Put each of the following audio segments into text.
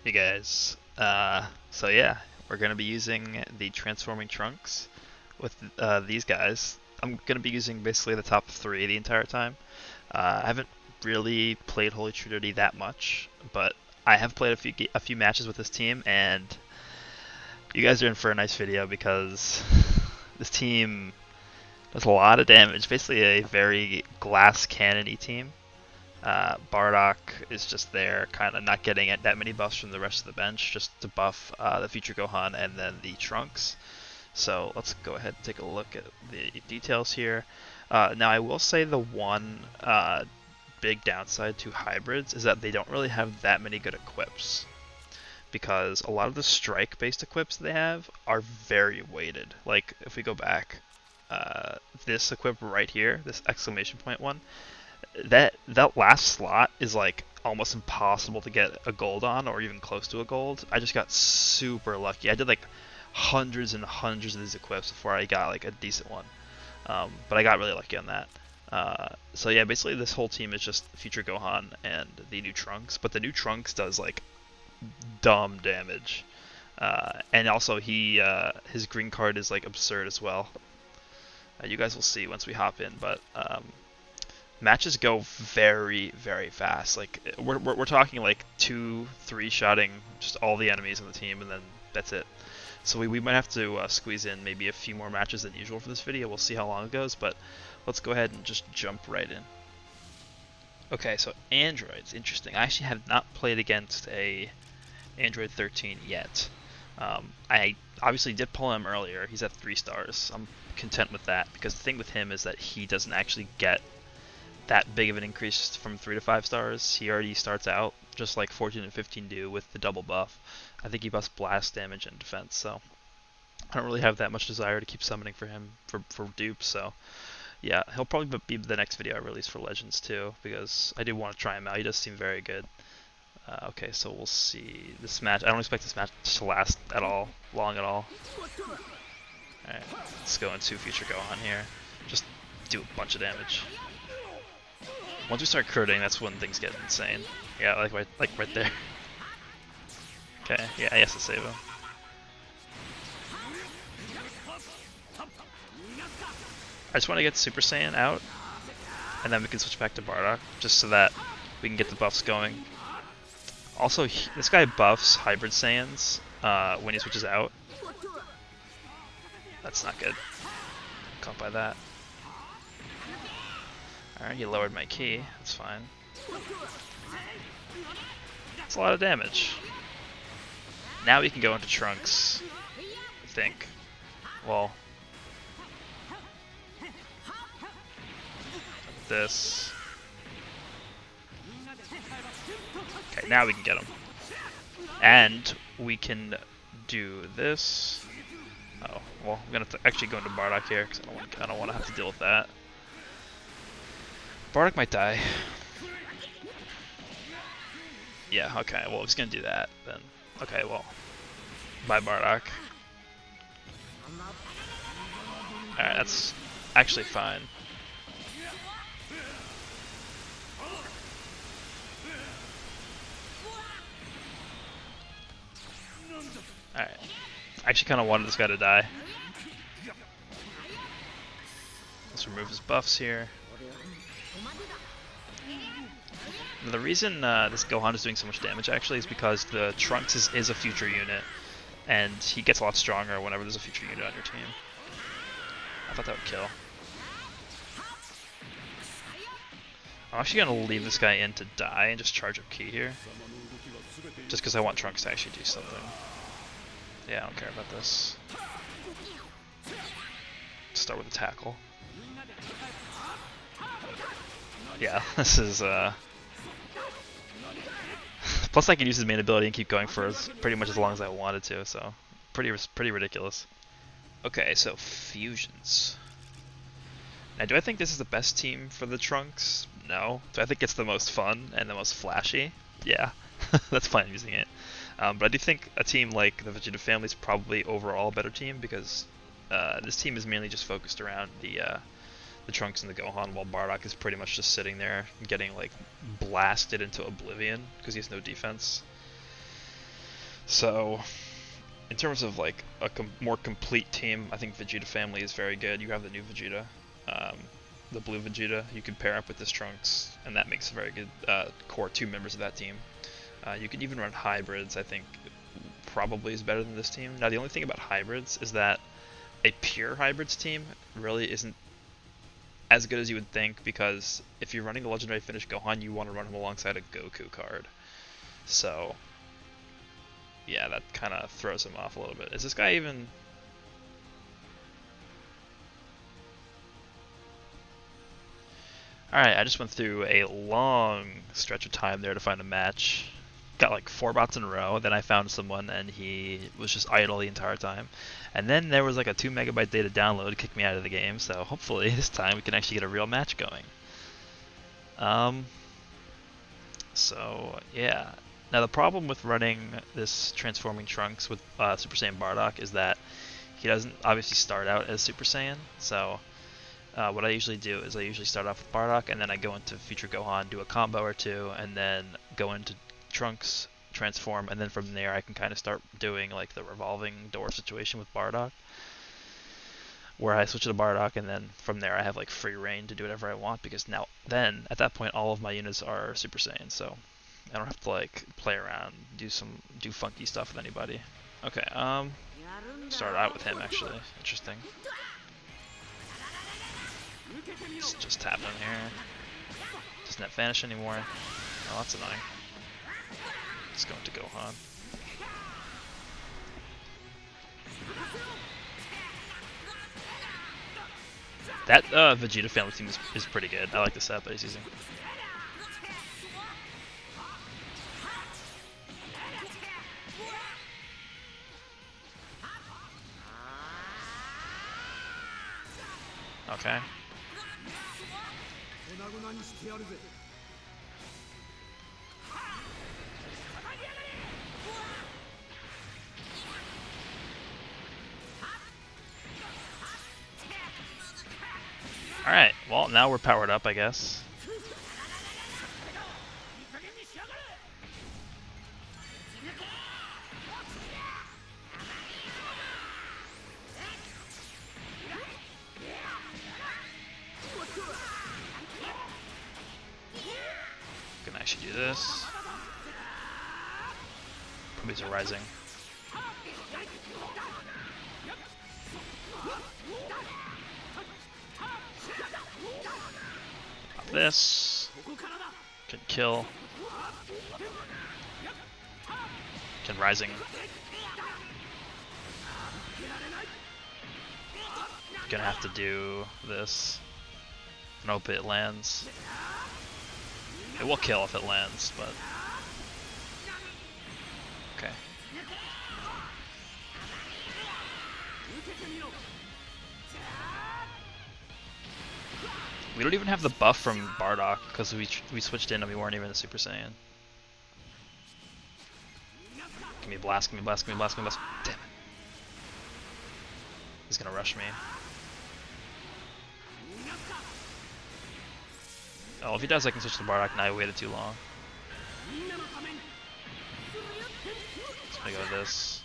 Hey guys, so yeah, we're gonna be using the transforming trunks with these guys. I'm gonna be using basically the top three the entire time. I haven't really played Holy Trinity that much, but I have played a few matches with this team, and you guys are in for a nice video because this team does a lot of damage. Basically, a very glass cannon-y team. Bardock is just there, kind of not getting that many buffs from the rest of the bench, just to buff the future Gohan and then the Trunks. So let's go ahead and take a look at the details here. Now I will say the one big downside to hybrids is that they don't really have that many good equips, because a lot of the strike-based equips they have are very weighted. Like if we go back, this equip right here, this exclamation point one, that last slot is like almost impossible to get a gold on, or even close to a gold. I just got super lucky. I did like hundreds and hundreds of these equips before I got like a decent one. But I got really lucky on that. So yeah, basically this whole team is just future Gohan and the new Trunks, but the new Trunks does like dumb damage. And also his green card is like absurd as well. You guys will see once we hop in, but matches go very, very fast. Like we're talking like 2-3 shotting just all the enemies on the team, and then that's it. So we might have to squeeze in maybe a few more matches than usual for this video. We'll see how long it goes, but let's go ahead and just jump right in. Okay, so androids, interesting. I actually have not played against a Android 13 yet. I obviously did pull him earlier. He's at 3 stars. I'm content with that, because the thing with him is that he doesn't actually get that big of an increase from 3 to 5 stars. He already starts out just like 14 and 15 do with the double buff. I think he buffs blast damage and defense, so I don't really have that much desire to keep summoning for him for dupes. So yeah, he'll probably be the next video I release for Legends too, because I do want to try him out. He does seem very good. Okay, so we'll see this match. I don't expect this match to last at all, long at all. Alright, let's go into Future Gohan here. Just do a bunch of damage. Once we start critting, that's when things get insane. Yeah, like right there. Okay, yeah, he has to save him. I just want to get Super Saiyan out, and then we can switch back to Bardock, just so that we can get the buffs going. Also, this guy buffs Hybrid Saiyans when he switches out. That's not good. Caught by that. Alright, he lowered my key. That's fine. That's a lot of damage. Now we can go into Trunks, I think. Well, this. Okay, now we can get him. And we can do this. Oh, well, I'm gonna have to actually go into Bardock here, because I don't want to have to deal with that. Bardock might die. Yeah, okay, well, if he's gonna do that, then... Okay, well, bye Bardock. Alright, that's actually fine. Alright. I actually kind of wanted this guy to die. Let's remove his buffs here. Now, the reason this Gohan is doing so much damage actually is because the Trunks is a future unit, and he gets a lot stronger whenever there's a future unit on your team. I thought that would kill. I'm actually going to leave this guy in to die and just charge up Ki here. Just because I want Trunks to actually do something. Yeah, I don't care about this. Start with a tackle. Yeah, this is plus I can use his main ability and keep going for pretty much as long as I wanted to, so pretty ridiculous. Okay, so fusions. Now, do I think this is the best team for the Trunks? No. Do I think it's the most fun and the most flashy? Yeah, that's fine using it. But I do think a team like the Vegeta family is probably overall a better team, because this team is mainly just focused around the Trunks and the Gohan, while Bardock is pretty much just sitting there getting like blasted into oblivion because he has no defense. So, in terms of like a more complete team, I think Vegeta family is very good. You have the new Vegeta, um, the blue Vegeta. You can pair up with this Trunks, and that makes a very good core 2 members of that team. You can even run hybrids. I think probably is better than this team. Now the only thing about hybrids is that a pure hybrids team really isn't as good as you would think, because if you're running the legendary finish Gohan, you want to run him alongside a Goku card. So yeah, that kind of throws him off a little bit. Is this guy even... Alright, I just went through a long stretch of time there to find a match. Got like 4 bots in a row, then I found someone and he was just idle the entire time. And then there was like a 2 megabyte data download, kicked me out of the game, so hopefully this time we can actually get a real match going. So yeah. Now the problem with running this transforming Trunks with Super Saiyan Bardock is that he doesn't obviously start out as Super Saiyan, so what I usually do is I usually start off with Bardock, and then I go into Future Gohan, do a combo or 2, and then go into Trunks, transform, and then from there I can kind of start doing like the revolving door situation with Bardock, where I switch to Bardock, and then from there I have like free reign to do whatever I want, because now then at that point all of my units are Super Saiyan, so I don't have to like play around, do funky stuff with anybody. Okay, start out with him actually. Interesting. Just tap him here. Doesn't have vanish anymore. Oh, that's annoying. Let's go into Gohan. That Vegeta family team is pretty good. I like the set that he's using. Okay. Alright, well now we're powered up, I guess. Can actually do this. Probably are rising. Pop this. Can kill. Can rising. Gonna have to do this. And hope it lands. It will kill if it lands, but... Okay. We don't even have the buff from Bardock, because we switched in and we weren't even a Super Saiyan. Give me a blast, give me a blast, give me a blast, give me a blast. Damn it. He's gonna rush me. Oh, if he does, I can switch to Bardock. Now I waited too long. Just gonna go with this.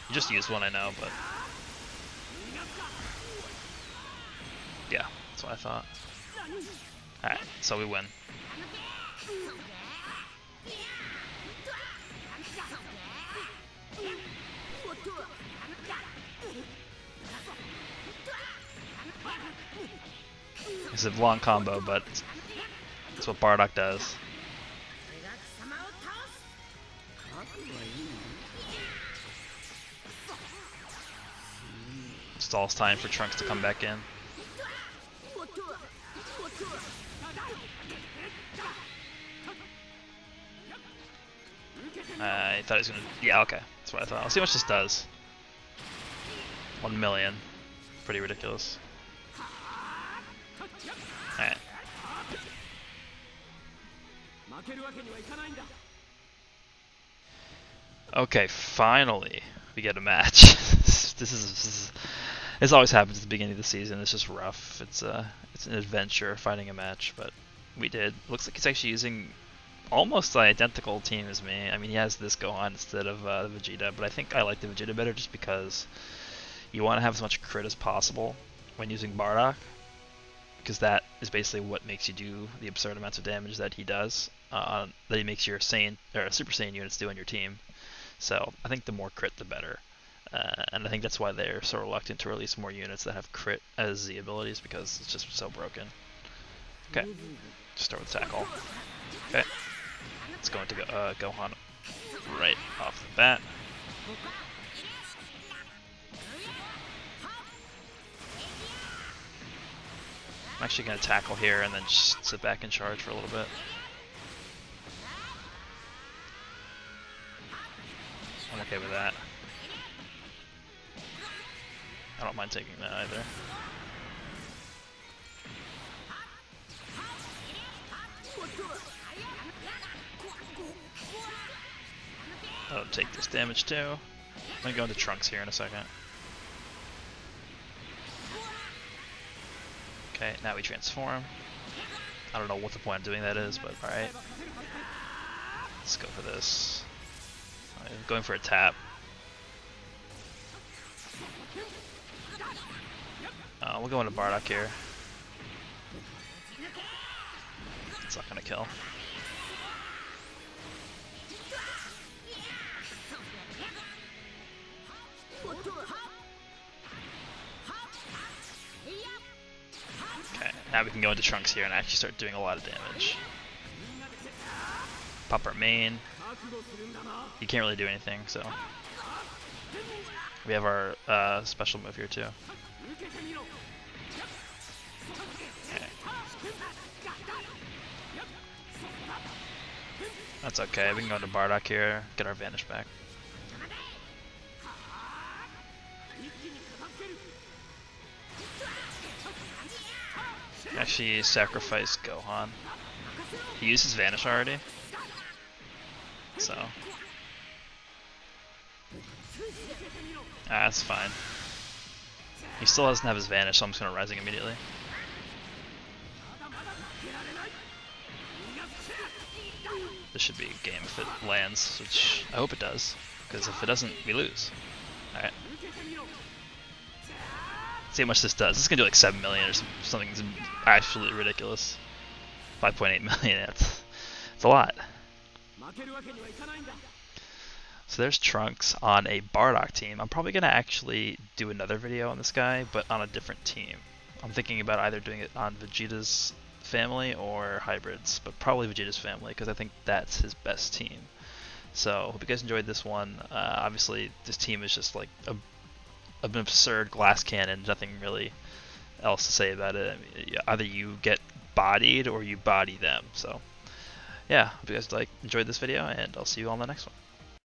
You just used one, I know, but... Yeah, that's what I thought. Alright, so we win. It's a long combo, but that's what Bardock does. Stalls time for Trunks to come back in. I thought he was gonna... Yeah, okay. That's what I thought. Let's see how much this does. 1 million. Pretty ridiculous. Alright. Okay, finally we get a match. This always happens at the beginning of the season. It's just rough. It's an adventure finding a match, but we did. Looks like he's actually using almost the identical team as me. I mean, he has this Gohan instead of the Vegeta, but I think I like the Vegeta better just because you want to have as much crit as possible when using Bardock, because that is basically what makes you do the absurd amounts of damage that he does, that he makes your Saiyan or Super Saiyan units do on your team. So I think the more crit, the better. And I think that's why they're so reluctant to release more units that have crit as the abilities, because it's just so broken. Okay, just start with tackle. Okay, it's going to go Gohan right off the bat. I'm actually going to tackle here and then just sit back and charge for a little bit. I'm okay with that. I don't mind taking that either. I'll take this damage too. I'm going to go into Trunks here in a second. Okay, now we transform. I don't know what the point of doing that is, but alright. Let's go for this. I'm going for a tap. We'll go into Bardock here. It's not gonna kill. Okay, now we can go into Trunks here and actually start doing a lot of damage. Pop our main. You can't really do anything, so we have our special move here too. Okay. That's okay, we can go into Bardock here, get our Vanish back. Actually sacrifice Gohan. He used his Vanish already. So that's fine. He still doesn't have his Vanish, so I'm just gonna Rising immediately. This should be a game if it lands, which I hope it does, because if it doesn't, we lose. Alright. See how much this does. This is gonna do like 7 million or something absolutely ridiculous. 5.8 million, it's a lot. So there's Trunks on a Bardock team. I'm probably going to actually do another video on this guy, but on a different team. I'm thinking about either doing it on Vegeta's family or hybrids, but probably Vegeta's family, because I think that's his best team. So hope you guys enjoyed this one. Obviously this team is just like an absurd glass cannon, nothing really else to say about it. I mean, either you get bodied or you body them. So yeah, hope you guys enjoyed this video, and I'll see you on the next one.